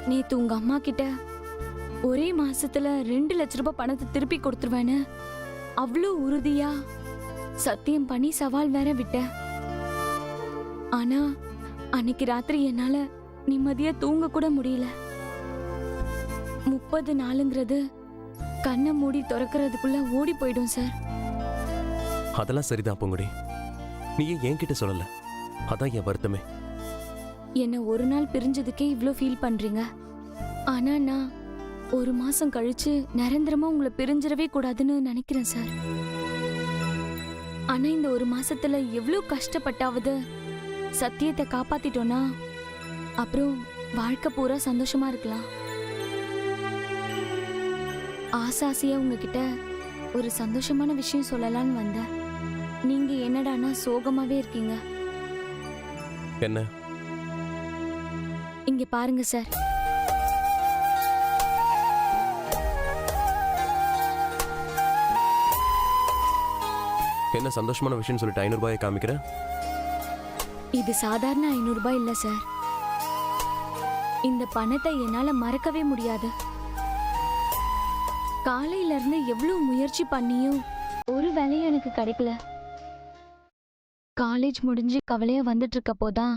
நேத்து உங்க அம்மா கிட்ட ஒரே மாசத்துல 2 லட்ச ரூபாய் பணத்தை திருப்பி கொடுத்துருவேன்னு அவ்வளோ உறுதியா சத்தியம் பண்ணி சவால் வேற விட்டேன். ஆனா அன்னைக்கு ராத்திரி என்னால நிம்மதியா தூங்க கூட முடியல. 30 நாளுங்கிறது கண்ணை மூடி திறக்கிறதுக்குள்ள ஓடி போயிடும் சார். அதெல்லாம் சரிதான் பூங்குடி, நீ ஏன் என்கிட்ட சொல்லல? அதான் என் வருத்தமே. என்ன ஒரு நாள் பிரிஞ்சதுக்கே இவ்ளோ ஃபீல் பண்றீங்க. ஆனா நான் 1 மாசம் கழிச்சு நிரந்தரமா உங்களை பிரிஞ்சிடவே கூடாதுன்னு நினைக்கிறேன் சார். ஆனா இந்த 1 மாசத்துல எவ்வளவு கஷ்டப்பட்டாவது சத்தியத்தை காப்பாத்திட்டோம்னா அப்புறம் வாழ்க்கை பூரா சந்தோஷமா இருக்கலாம். ஆசாசியா உங்ககிட்ட ஒரு சந்தோஷமான விஷயம் சொல்லலான்னு வந்தேன். நீங்க என்னடானா சோகமாவே இருக்கீங்க. என்ன? இங்க பாருங்க சார். என்ன சந்தோஷமான விஷயம் சொல்லிட்டு 500 ரூபாயை காமிக்கிற? இது சாதாரண 500 ரூபாய் இல்ல சார். இந்த பணத்தை என்னால மறக்கவே முடியாது. காலையில இருந்து எவ்வளவு முயற்சி பண்ணியும் ஒரு வேலையும் எனக்கு கிடைக்கல. காலேஜ் முடிஞ்சு கவலையா வந்துட்டு இருக்க போதான்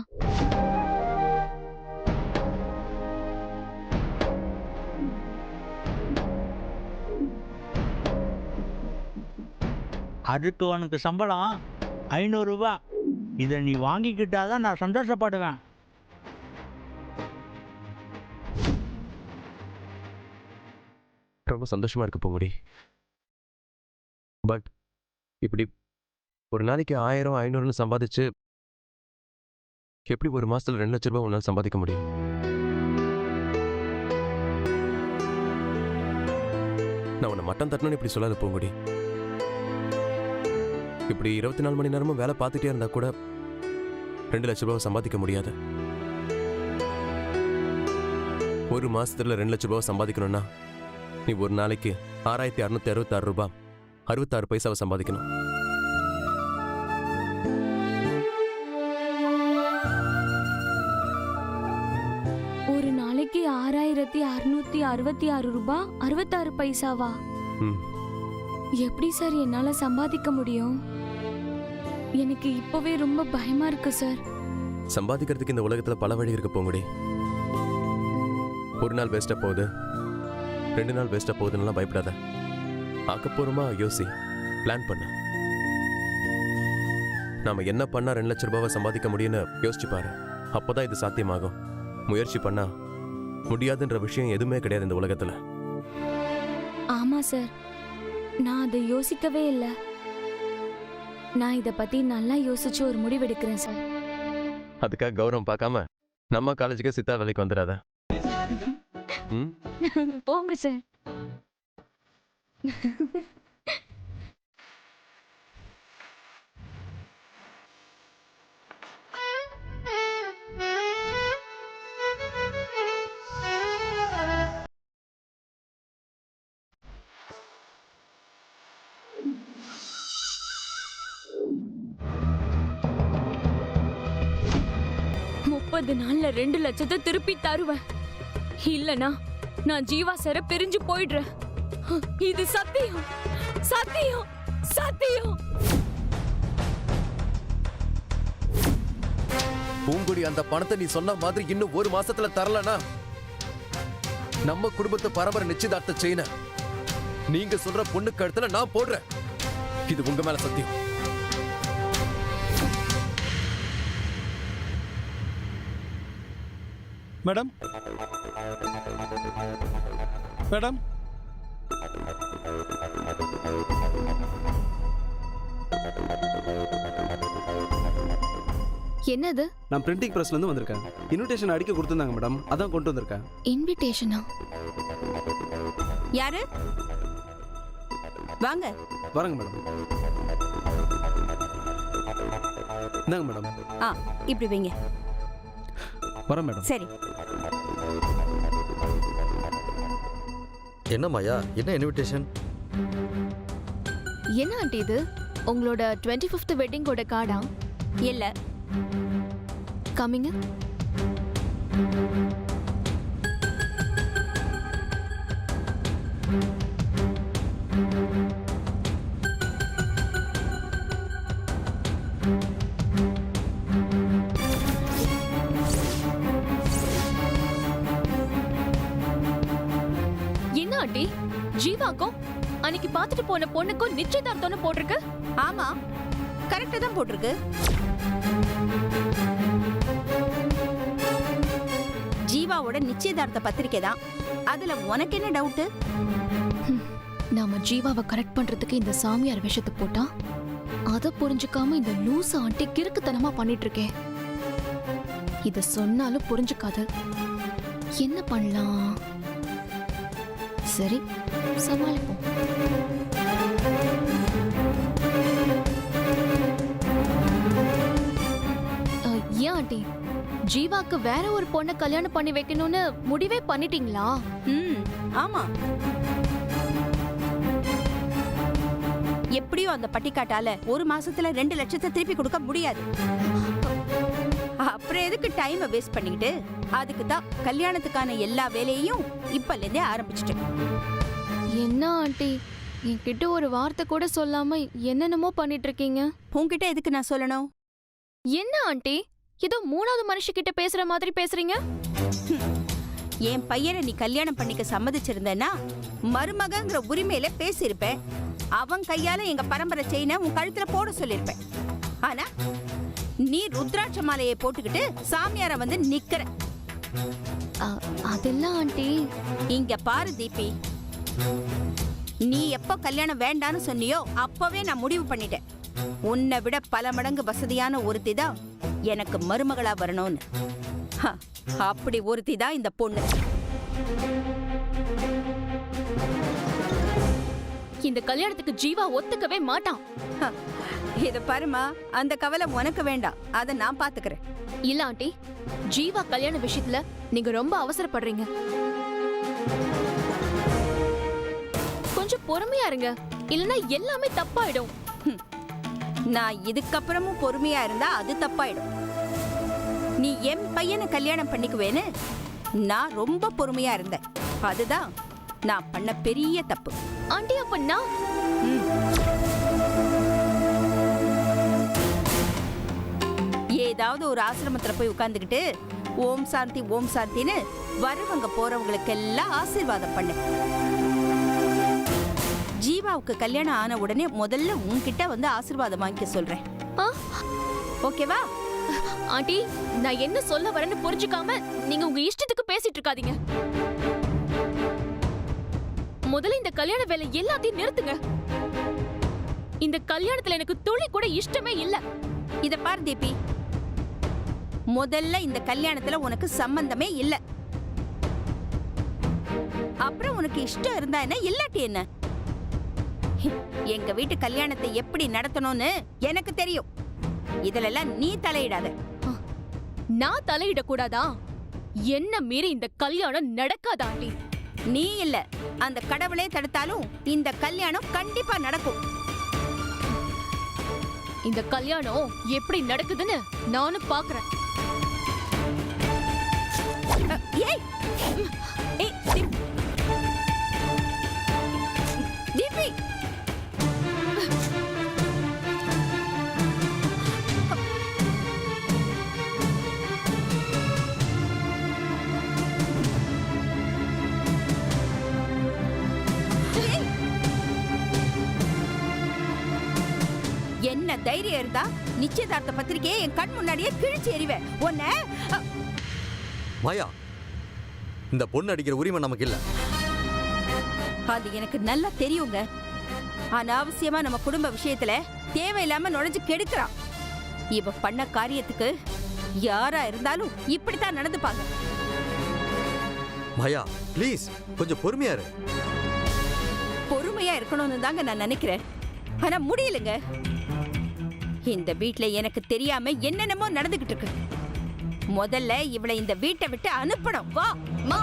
அதுக்கு உனக்கு சம்பளம் 500 ரூபாய். இதை நீ வாங்கிக்கிட்டாதான் நான் சந்தோஷப்படுவேன். ரொம்ப சந்தோஷமா இருக்கு பூங்குடி. பட் இப்படி ஒரு நாளைக்கு 1000 500ன்னு சம்பாதிச்சு எப்படி ஒரு மாசத்துல 2 லட்ச ரூபாய் உன்னால சம்பாதிக்க முடியும்? நான் உன்னை மட்டம் தட்டணும்னு இப்படி சொல்லாத பூங்குடி. இப்படி 24 மணி நேரமும் வேலை பார்த்துட்டே இருந்தா கூட 2 லட்ச ரூபாய் சம்பாதிக்க முடியாது. ஒரு மாசத்துல 2 லட்ச ரூபாய் சம்பாதிக்கணும்னா நீ ஒரு நாளைக்கு 6666 ரூபாய் 66 பைசாவை சம்பாதிக்கணும். ஒரு நாளைக்கு 6666 ரூபாய் 66 பைசாவா? எப்படி சார் என்னால சம்பாதிக்க முடியும்? எனக்கு இப்பவே ரொம்ப பயமா இருக்கு சார். சம்பாதிக்கிறதுக்கு இந்த உலகத்துல பல வழி இருக்கு பூங்குடி. ஒரு நாள் வேஸ்டா போகுது, 2 நாள் வேஸ்டா போகுதுன்னு பயப்படாத. ஆக்கப்பூர்வமா யோசி, பிளான் பண்ண. நாம என்ன பண்ணா 2 லட்ச ரூபாவை சம்பாதிக்க முடியும்னு யோசிச்சு பாரு. அப்போதான் இது சாத்தியமாகும். முயற்சி பண்ணா முடியாதுன்ற விஷயம் எதுவுமே கிடையாது இந்த உலகத்துல. ஆமா சார், நான் அதை யோசிக்கவே இல்லை. நான் இதை பத்தி நல்லா யோசிச்சு ஒரு முடிவெடுக்கிறேன் சார். அதுக்காக கௌரவம் பார்க்காம நம்ம காலேஜுக்கு சித்தா வேலைக்கு வந்துடாத. போங்க சார். நாள்ல 2 லட்சத்தை திருப்பி தருவேன். இல்லனா நான் ஜீவா சார பிரிஞ்சு போயிடுறேன். இது சத்தியம், சத்தியம், சத்தியம். பூங்குடி, அந்த பணத்தை நீ சொன்ன மாதிரி இன்னும் ஒரு மாசத்துல தரலனா நம்ம குடும்பத்தை பரம்பரை நிச்சயதார்த்தம் செய்யணும். நீங்க சொல்ற பொண்ணு கழுத்துல நான் போடுறேன். இது உங்க மேல சத்தியம். மேடம், மேடம், என்னது? நான் பிரிண்டிங் பிரஸ்ல இருந்து வந்திருக்கேன். இன்விடேஷன் அடிக்க கொடுத்திருந்தாங்க மேடம், அதான் கொண்டு வந்திருக்கேன். இன்விடேஷனா? யாரு? வாங்க. வரங்க மேடம். இந்தாங்க மேடம். இப்படி வைங்க. வரேன் மேடம். சரி. என்ன மாயா, என்ன இன்விடேஷன்? என்ன ஆண்டி இது? உங்களோட 25th வெட்டிங்கோட கார்டா? இல்ல. கமிங்க. ஆண்டி ஜீவாக்கும் அன்னைக்கு பாத்துட்டு போன பொண்ணுக்கும் நிச்சயதார்த்தம்னு போட்டிருக்கு. ஆமா, கரெக்டா தான் போட்டிருக்கு. ஜீவாவோட நிச்சயதார்த்த பத்திரிக்கை தான். அதுல உனக்கு என்ன டவுட்? நாம ஜீவாவை கரெக்ட் பண்றதுக்கு இந்த சாமியார் விஷயத்தை போட்டா அத புரிஞ்சுக்காம இந்த லூசு ஆண்டி கிறுக்குத்தனமா பண்ணிட்டு இருக்கே. இத சொன்னாலும் புரிஞ்சுக்காது. என்ன பண்ணலாம்? சரி, சமாளிப்போம். ஏன் ஆண்டி ஜீவாக்கு வேற ஒரு பொண்ணை கல்யாணம் பண்ணி வைக்கணும்னு முடிவே பண்ணிட்டீங்களா? ஆமா, எப்படியும் அந்த பட்டிக்காட்டால ஒரு மாசத்துல 2 லட்சத்தை திருப்பி கொடுக்க முடியாது. அப்புறம் எதுக்கு டைமை வேஸ்ட் பண்ணிக்கிட்டு? அதுக்கு தான் கல்யாணத்துக்கான எல்லா வேலையையும் இப்பல இருந்தே ஆரம்பிச்சிட்டேன். என்ன ஆண்டி என்கிட்ட ஒரு வார்த்தை கூட சொல்லாம என்னென்னமோ பண்ணிட்டு இருக்கீங்க. உன்கிட்ட எதுக்கு நான் சொல்லணும்? என்ன ஆண்டி ஏதோ 3வது மனுஷிகிட்ட பேசுற மாதிரி பேசுறீங்க? என் பையனை நீ கல்யாணம் பண்ணிக்க சம்மதிச்சிருந்தேன்னா மருமகங்கிற உரிமையில பேசியிருப்பேன். அவன் கையால எங்க பரம்பரை செயினை உன் கழுத்துல போட சொல்லிருப்பேன். ஆனா நீ ருத்ராட்ச மாலையை போட்டுக்கிட்டு சாமியார வந்து நிக்கிற. அதெல்லாம் ஆண்டி. இங்க பாரு தீபி, நீ எப்ப கல்யாணம் வேண்டான்னு சொன்னியோ அப்பவே நான் முடிவு பண்ணிட்டேன். உன்னை விட பல மடங்கு வசதியான ஒருத்தி தான் எனக்கு மருமகளா வரணும்னு. அப்படி ஒருத்தி தான் இந்த பொண்ணு. இந்த கல்யாணத்துக்கு ஜீவா ஒத்துக்கவே மாட்டான். இத பாருமா, அந்த கவலை உனக்கு வேண்டாம், அத நான் பாத்துக்கிறேன். இல்ல ஆண்டி, ஜீவா கல்யாண விஷயத்துல நீங்க ரொம்ப அவசரப்படுறீங்க. கொஞ்சம் பொறுமையா இருங்க, இல்லனா எல்லாமே தப்பாயிடும். நான் இதுக்கப்புறமும் பொறுமையா இருந்தா அது தப்பாயிடும். நீ என் பையனை கல்யாணம் பண்ணிக்குவேன்னு நான் ரொம்ப பொறுமையா இருந்தேன். அதுதான் நான் பண்ண பெரிய தப்பு. ஆண்டி அப்ப நான் ஏதாவது ஒரு ஆசிரமத்துல போய் உட்கார்ந்துகிட்டு ஓம் சாந்தி ஓம் சாந்தின்னு வரவங்க போறவங்களுக்கு எல்லாம் ஆசீர்வாதம் பண்ணு. ஜீவாவுக்கு கல்யாணம் ஆன உடனே முதல்ல உன்கிட்ட வந்து ஆசீர்வாதம் வாங்கிக்க சொல்றேன். ஓகேவா? ஆண்டி நான் என்ன சொல்ல வரேன்னு புரிஞ்சுக்காம நீங்க உங்க இஷ்டத்துக்கு பேசிட்டு இருக்காதீங்க. முதல்ல இந்த கல்யாண வேலை எல்லாத்தையும் நிறுத்துங்க. இந்த கல்யாணத்துல எனக்கு துளி கூட இஷ்டமே இல்ல. இத பாரு தீபி, முதல்ல இந்த கல்யாணத்துல உனக்கு சம்பந்தமே இல்ல. அப்புறம் உனக்கு இஷ்டம் இருந்தா என்ன, இல்லாட்டி என்ன? எங்க வீட்டு கல்யாணத்தை எப்படி நடத்தணும்னு எனக்கு தெரியும். இதெல்லாம் நீ தலையிடாத. நான் தலையிட கூடாதா? என்ன மீறி இந்த கல்யாணம் நடக்காதா ஆண்டி? நீ இல்ல, அந்த கடவுளே தடுத்தாலும் இந்த கல்யாணம் கண்டிப்பா நடக்கும். இந்த கல்யாணம் எப்படி நடக்குதுன்னு நானும் பாக்குறேன். ஏய் ஏய் தீபி, என்ன தைரியம் இருந்தா நிச்சயதார்த்த பத்திரிக்கையை என் கண் முன்னாடியே கிழிச்சு எறிவேன். உன்னை மாயா, இந்த பொண்ணு அடிக்கிற உரிமை நமக்கு இல்ல. அது எனக்கு நல்லா தெரியுங்க. அனாவசியமா நம்ம குடும்ப விஷயத்துல தேவையில்லாம நுழைஞ்சு கெடுக்கிறான். இவ பண்ண காரியத்துக்கு யாரா இருந்தாலும் இப்படித்தான் நடந்துப்பாங்க. மாயா ப்ளீஸ் கொஞ்சம் பொறுமையா இரு. பொறுமையா இருக்கணும்னு தாங்க நான் நினைக்கிறேன். ஆனா முடியலங்க. இந்த வீட்ல எனக்கு தெரியாம என்னென்னமோ நடந்துகிட்டு இருக்கு. முதல்ல இவளை இந்த வீட்டை விட்டு அனுப்பணும். வா மா,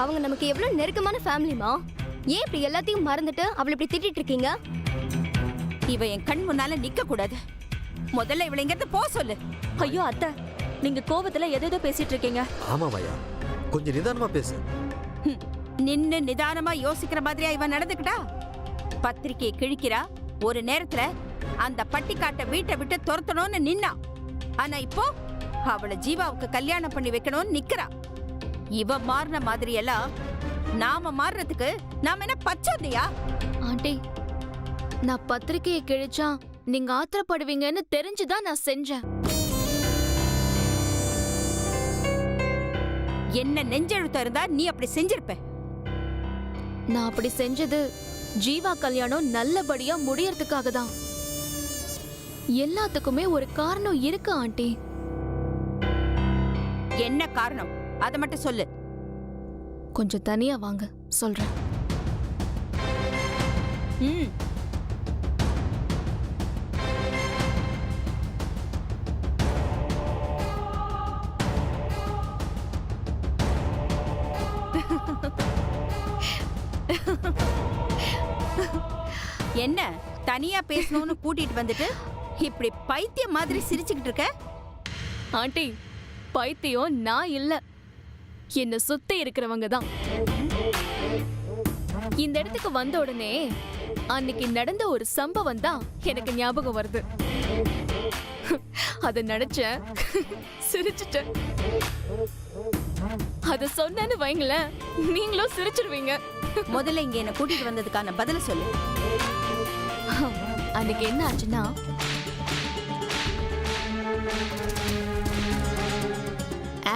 அவங்க நமக்கு எவ்வளவு நெருக்கமான ஃபேமிலிமா. ஏன் இப்படி எல்லாத்தையும் மறந்துட்டு அவளை இப்படி திட்டிட்டு இருக்கீங்க? இவ என் கண் முன்னால நிக்க கூடாது. முதல்ல இவளை இங்க இருந்து போ சொல்லு. ஐயோ அத்தை, நீங்க கோபத்துல எதோ பேசிட்டு இருக்கீங்க. ஆமா மாயா, கொஞ்சம் நிதானமா பேசு. நின்னு நிதானமா யோசிக்கிற மாதிரியா இவன் நடந்துக்கிட்டா? பத்திரிக்கையை கிழிக்கிறா, ஒரு நேரத்துல அந்த பட்டிக்காட்ட வீட்டை விட்டு துரத்தணும்னு நின்னா. ஆனா இப்போ அவளை ஜீவாவுக்கு கல்யாணம் பண்ணி வைக்கணும்னு நிக்கிறா. இவ மாறின மாதிரி எல்லாம் நாம மாறுறதுக்கு நாம என்ன பச்சோந்தையா? ஆண்டி, நான் பத்திரிக்கையை கிழிச்சா நீங்க ஆத்திரப்படுவீங்கன்னு தெரிஞ்சுதான் நான் செஞ்சேன். என்ன நெஞ்செழுத்தம் இருந்தா நீ அப்படி செஞ்சிருப்ப. நான் அப்படி செஞ்சது ஜீவா கல்யாணம் நல்லபடியா முடியறதுக்காக தான். எல்லாத்துக்குமே ஒரு காரணம் இருக்கு ஆண்டி. என்ன காரணம் அத மட்டும் சொல்லு. கொஞ்சம் தனியா வாங்க, சொல்றேன். ம். என்ன தனியா பேசணும்னு கூட்டிட்டு வந்துட்டு இப்படி பைத்தியம் மாதிரி சிரிச்சுக்கிட்டு இருக்க? ஆண்டி, பைத்தியம் நான் இல்ல, என்ன சுத்தி இருக்கிறவங்க தான். இந்த இடத்துக்கு வந்த உடனே அன்னைக்கு நடந்த ஒரு சம்பவம் தான் எனக்கு ஞாபகம் வருது. அத நினைச்சேன், சிரிச்சிட்டேன். அத சொன்னேன்னு வைங்களேன், நீங்களும் சிரிச்சிருவீங்க. முதல்ல இங்க என்ன கூட்டிட்டு வந்ததுக்கான பதில சொல்லு. அன்னைக்கு என்ன ஆச்சுன்னா,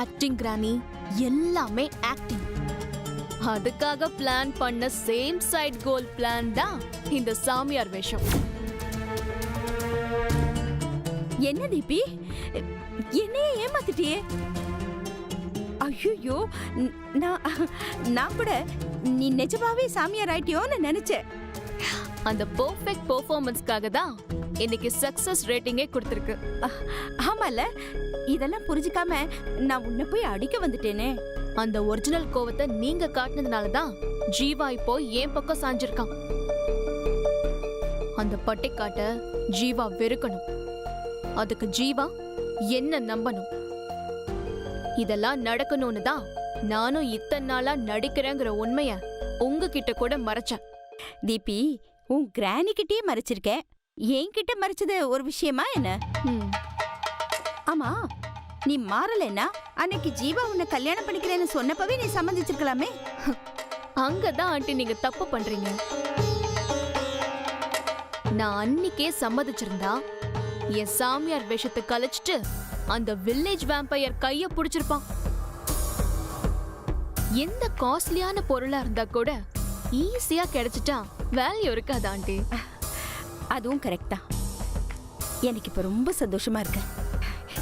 ஆக்டிங் கிரானி, எல்லாமே ஆக்டிங். அதுக்காக பிளான் பண்ண சேம் சைட் கோல் பிளான் தான் இந்த சாமியார் வேஷம். என்ன தீபி, என்னைய ஏமாத்திட்டியே? ஐயோ, நான் கூட நீ நிஜமாவே சாமியார் ஆயிட்டியோன்னு நினைச்சேன். அந்த பெர்ஃபெக்ட் பெர்ஃபார்மன்ஸ்க்காக தான் இன்னைக்கு சக்சஸ் ரேட்டிங்கே கொடுத்திருக்கு. ஆமால, இதெல்லாம் புரிஞ்சுக்காம நான் உன்னை போய் அடிக்க வந்துட்டேனே. அந்த ஒரிஜினல் கோவத்தை நீங்க காட்டினதுனால தான் ஜீவா இப்போ என் பக்கம் சாஞ்சிருக்கான். அந்த பட்டிக்காட்ட ஜீவா வெறுக்கணும். அதுக்கு ஜீவா என்ன நம்பணும். இதெல்லாம் நடக்கணும்னு தான் நானும் இத்தனை நாளா நடிக்கிறேங்கிற உண்மைய உங்ககிட்ட கூட மறைச்சேன். தீபி, உன் கிராணி கிட்டே மறைச்சிருக்கேன், என்கிட்ட மறைச்சது ஒரு விஷயமா என்ன? ஆமா, நீ மாறலைன்னா அன்னைக்கு ஜீவா உன்னை கல்யாணம் பண்ணிக்கிறேன்னு சொன்னப்பவே நீ சம்மதிச்சிருக்கலாமே. அங்கதான் ஆண்டி நீங்க தப்பு பண்றீங்க. நான் அன்னிக்கே சம்மதிச்சிருந்தா என் சாமியார் வேஷத்தை கலைச்சிட்டு அந்த வில்லேஜ் வேம்பயர் கைய புடிச்சிருப்பான். எந்த காஸ்ட்லியான பொருளா இருந்தா கூட ஈஸியா கிடைச்சிட்டா வேல்யூ இருக்காது ஆண்டி. அதுவும் கரெக்ட் தான். எனக்கு இப்ப ரொம்ப சந்தோஷமா இருக்கு.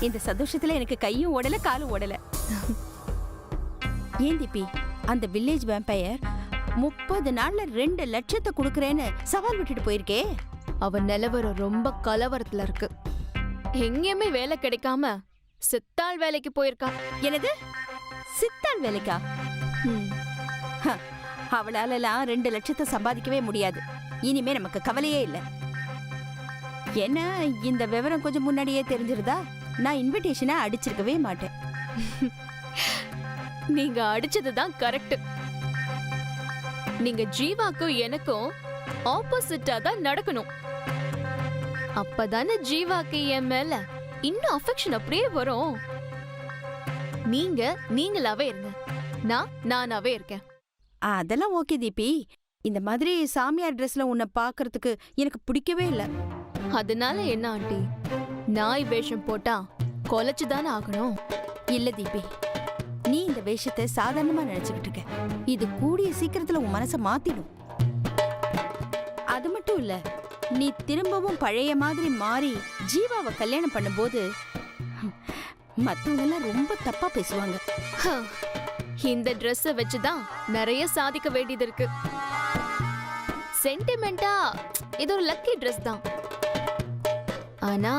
இந்த சந்தோஷத்துல எனக்கு கையும் ஓடல காலும் ஓடல. ஏன் தீபி, அந்த வில்லேஜ் வேம்பயர் 30 நாள்ல 2 லட்சத்தை கொடுக்கறேன்னு சவால் விட்டுட்டு போயிருக்கே. அவன் நிலவரம் ரொம்ப கலவரத்துல இருக்கு. எங்கேயுமே வேலை கிடைக்காம சித்தாள் வேலைக்கு போயிருக்கான். என்னது, சித்தாள் வேலைக்கா? அவளாலலாம் 2 லட்சத்தை சம்பாதிக்கவே முடியாது. இனிமே நமக்கு கவலையே இல்லை. என்ன, இந்த விவரம் கொஞ்சம் முன்னாடியே தெரிஞ்சிருந்தா நான் இன்விடேஷனை அடிச்சிருக்கவே மாட்டேன். நீங்க அடிச்சதுதான் கரெக்ட். நீங்க ஜீவாக்கும் எனக்கும் ஆப்போசிட்டா தான் நடக்கணும். அப்பதானே ஜீவாக்கு என் மேல இன்னும் அஃபெக்ஷன் அப்படியே வரும். நீங்க நீங்களாவே இருங்க, நான் நானாவே இருக்கேன். அதெல்லாம் ஓகே தீபி. இந்த மாதிரி சாமியார் ட்ரெஸ்ல உன்னை பாக்குறதுக்கு எனக்கு பிடிக்கவே இல்லை. அதனால என்ன ஆண்டி, நாய் வேஷம் போட்டா கொலைச்சுதானே ஆகணும்? இல்ல தீபி, நீ இந்த வேஷத்தை சாதாரணமா நினைச்சுக்கிட்டு இருக்க. இது கூடிய சீக்கிரத்துல உன் மனசை மாத்திடும். அது மட்டும் இல்ல, நீ திரும்பவும் பழைய மாதிரி மாறி ஜீவாவை கல்யாணம் பண்ணும்போது மத்தவங்க எல்லாம் ரொம்ப தப்பா பேசுவாங்க. இந்த ட்ரெஸ்ஸ வச்சுதான் நிறைய சாதிக்க வேண்டியது இருக்கு. சென்டிமெண்டா இது ஒரு லக்கி ட்ரெஸ் தான். ஆனா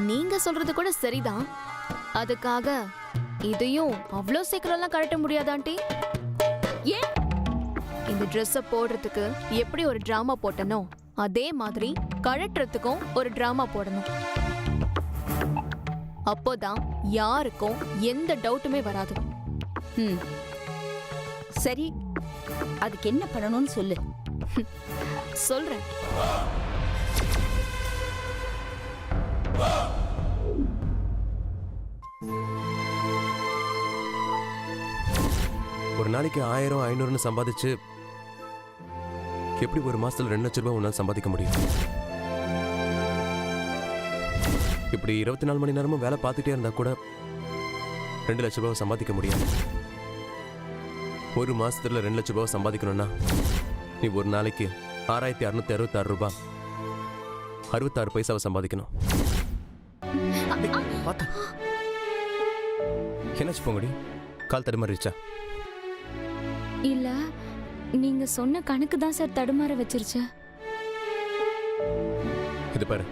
நீங்க சொல்றது கூட சரிதான். அதுக்காக இதையும் அவ்வளோ சீக்கிரம்லாம் கழட்ட முடியாது ஆண்டி. ஏன்? இந்த ட்ரெஸ்ஸ போடுறதுக்கு எப்படி ஒரு டிராமா போட்டனோ அதே மாதிரி கழட்டுறதுக்கும் ஒரு டிராமா போடணும். அப்போதான் யாருக்கும் எந்த டவுட்டுமே வராது. சரி, அதுக்கு என்ன பண்ணணும்னு சொல்லு. சொல்றேன். ஒரு நாளைக்கு 1000 500ன்னு சம்பாதிச்சு எப்படி ஒரு மாசத்துல 2 லட்சம் ரூபாய் உன்னால சம்பாதிக்க முடியும்? இப்படி 24 மணி நேரமும் வேலை பார்த்துட்டே இருந்தா கூட 2 லட்சம் ரூபாய் சம்பாதிக்க முடியாது. ஒரு மாசத்துல 2 லட்சம் ரூபாய் சம்பாதிக்கணும்னா நீ ஒரு நாளைக்கு 6666 ரூபாய் 66 பைசாவை சம்பாதிக்கணும். என்னாச்சு பொங்கடி? கால் தடுமாறிச்சா? இல்ல, நீங்க சொன்ன கணக்கு தான் சார் தடுமாற வச்சிருச்சு. இது பாரு,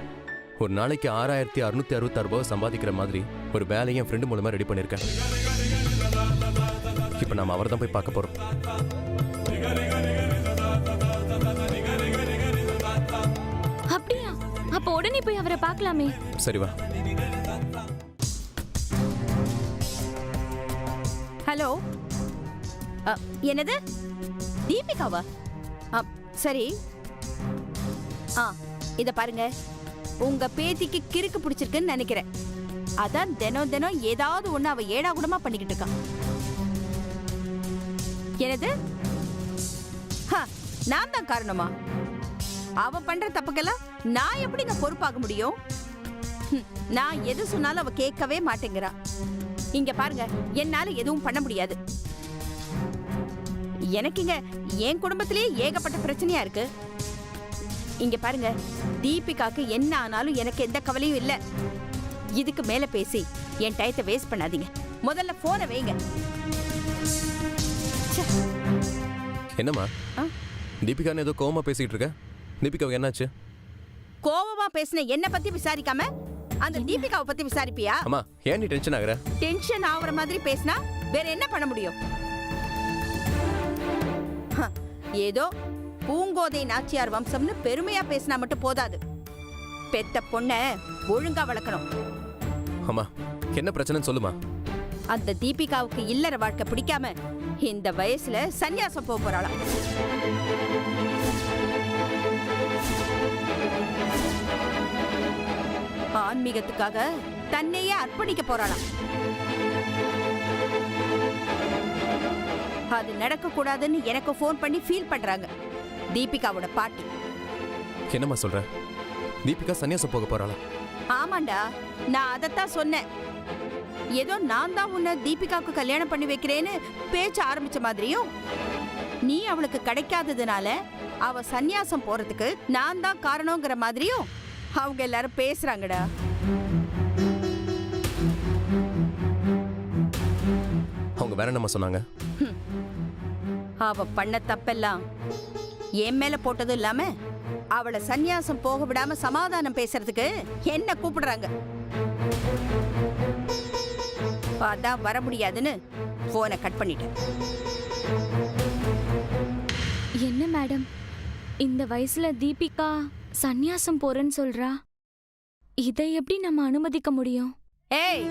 ஒரு நாளைக்கு 6666 ரூபாய் சம்பாதிக்கிற மாதிரி ஒரு வேலையை என் ஃப்ரெண்டு மூலமா ரெடி பண்ணிருக்கேன். இப்ப நாம அவரை தான் போய் பார்க்க போறோம். அப்படியா? அப்ப உடனே போய் அவரை பார்க்கலாமே. சரி வா. ஹலோ, என்னது? தீபிகாவா? சரி. இத பாருங்க, உங்க பேத்திக்கு கிறுக்கு பிடிச்சிருக்குன்னு நினைக்கிறேன். அதான் தினம் தினம் ஏதாவது ஒண்ணு அவ ஏடாகுடமா பண்ணிக்கிட்டு இருக்கான். என்னது? நான் தான் காரணமா? அவ பண்ற தப்புக்கெல்லாம் நான் எப்படிங்க பொறுப்பாக முடியும்? நான் எது சொன்னாலும் அவ கேட்கவே மாட்டேங்கிறா. இங்க பாருங்க, என்னால எதுவும் பண்ண முடியாது. எனக்கு இங்க என் குடும்பத்திலேயே ஏகப்பட்ட பிரச்சனையா இருக்கு. இங்க பாருங்க, தீபிகாக்கு என்ன ஆனாலும் எனக்கு எந்த கவலையும் இல்ல. இதுக்கு மேல பேசி என் டயத்தை வேஸ்ட் பண்ணாதீங்க. முதல்ல போனை வைங்க. என்னம்மா தீபிகான்னு ஏதோ கோவமா பேசிட்டு இருக்க? தீபிகாவுக்கு என்னாச்சு? கோவமா பேசின என்ன பத்தி விசாரிக்காம அந்த தீபிகாவை பத்தி விசாரிப்பியா? அம்மா, ஏன் நீ டென்ஷன் ஆகுற? டென்ஷன் ஆகுற மாதிரி பேசினா வேற என்ன பண்ண முடியும்? ஏதோ பூங்கோதை நாச்சியார் வம்சம்னு பெருமையா பேசினா மட்டும் போதாது. பெத்த பொண்ண ஒழுங்கா வளர்க்கணும். அம்மா, என்ன பிரச்சனைன்னு சொல்லுமா. அந்த தீபிகாவுக்கு இல்லற வாழ்க்கை பிடிக்காம இந்த வயசுல சன்னியாசம் போக போறாளாம். ஆன்மீகத்துக்காக தன்னையே அர்ப்பணிக்க போறாளாம். அது நடக்க கூடாதுன்னு எனக்கு போன் பண்ணி ஃபீல் பண்றாங்க தீபிகாவோட பாட்டி. என்னம்மா சொல்ற? தீபிகா சன்னியாசம் போக போறாளா? ஆமாண்டா, நான் அதத்தான் சொன்னேன். ஏதோ நான் தான் உன்னை தீபிகாவுக்கு கல்யாணம் பண்ணி வைக்கிறேன்னு பேச்ச ஆரம்பிச்ச மாதிரியும், நீ அவளுக்கு கிடைக்காததுனால அவ சன்னியாசம் போறதுக்கு நான் தான் காரணங்கிற மாதிரியும் அவங்க எல்லாரும் பேசுறாங்கடா. அவங்க வேற என்னம்மா சொன்னாங்க? அவ பண்ண தப்பெல்லாம் என் மேல போட்டதும் இல்லாம அவளை சன்னியாசம் போக விடாம சமாதானம் பேசுறதுக்கு என்ன கூப்பிடுறாங்க. அதான் வர முடியாதுன்னு போனை கட் பண்ணிட்டேன். என்ன மேடம், இந்த வயசுல தீபிகா சந்நியாசம் போறேன்னு சொல்றா? இதை எப்படி நம்ம அனுமதிக்க முடியும்? ஏய்,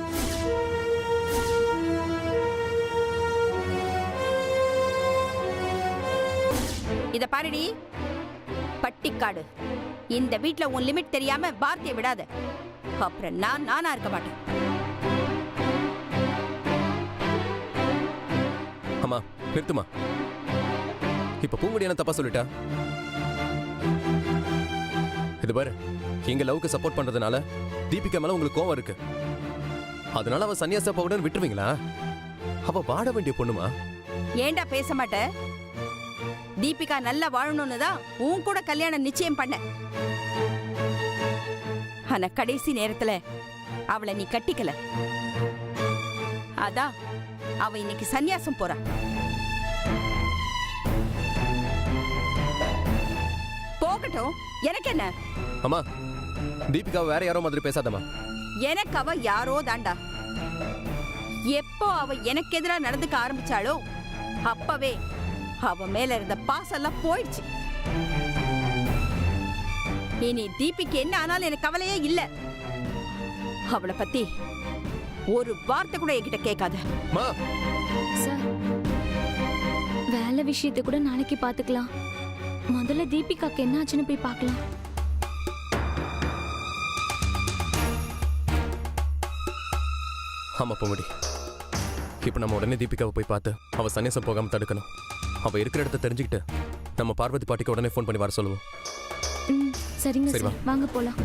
இத பாருடி, பட்டிக்காடு. இந்த வீட்ல உன் லிமிட் தெரியாம வார்த்தையை விடாத. அப்புறம் நானா இருக்க மாட்டேன். அம்மா, நிறுத்துமா. இப்ப பூங்குடி என்ன தப்பா சொல்லிட்டா? இது பாரு, எங்க லவ்க்கு சப்போர்ட் பண்றதுனால தீபிகா மேல உங்களுக்கு கோவம் இருக்கு. அதனால அவ சன்னியாச போகணும்னு விட்டுருவீங்களா? அவ வாட வேண்டிய பொண்ணுமா. ஏண்டா பேச மாட்ட? தீபிகா நல்லா வாழணும்னு தான் உன் கூட கல்யாணம் நிச்சயம் பண்ண. ஆனா கடைசி நேரத்துல அவளை நீ கட்டிக்கல. அதான் அவ இன்னைக்கு சன்னியாசம் போறா. போகட்டும், எனக்கு என்ன? அம்மா, தீபிகா வேற யாரோ மாதிரி பேசாதம்மா. எனக்கு அவ யாரோ தாண்டா. எப்போ அவ எனக்கு எதிரா நடந்துக்க ஆரம்பிச்சாலோ அப்பவே அவ மேல இருந்த பாசெல்லாம் போயிடுச்சு. இனி தீபிக்கு என்ன ஆனாலும் எனக்கு கவலையே இல்ல. அவளை பத்தி ஒரு வார்த்தை கூட என்கிட்ட கேட்காத. சார், வேலை விஷயத்தை கூட நாளைக்கு பாத்துக்கலாம். முதல்ல தீபிகாக்கு என்ன ஆச்சுன்னு போய் பார்க்கலாம். ஆமா பூங்குடி, இப்போ நம்ம உடனே தீபிகாவை போய் பார்த்து அவ சன்னியாசம் போகாம தடுக்கணும். அவ இருக்கிற இடத்த தெரிஞ்சுக்கிட்டு நம்ம பார்வதி பாட்டிக்கு உடனே ஃபோன் பண்ணி வர சொல்லுவோம். சரிங்க சரி, சார், வாங்க போலாம்.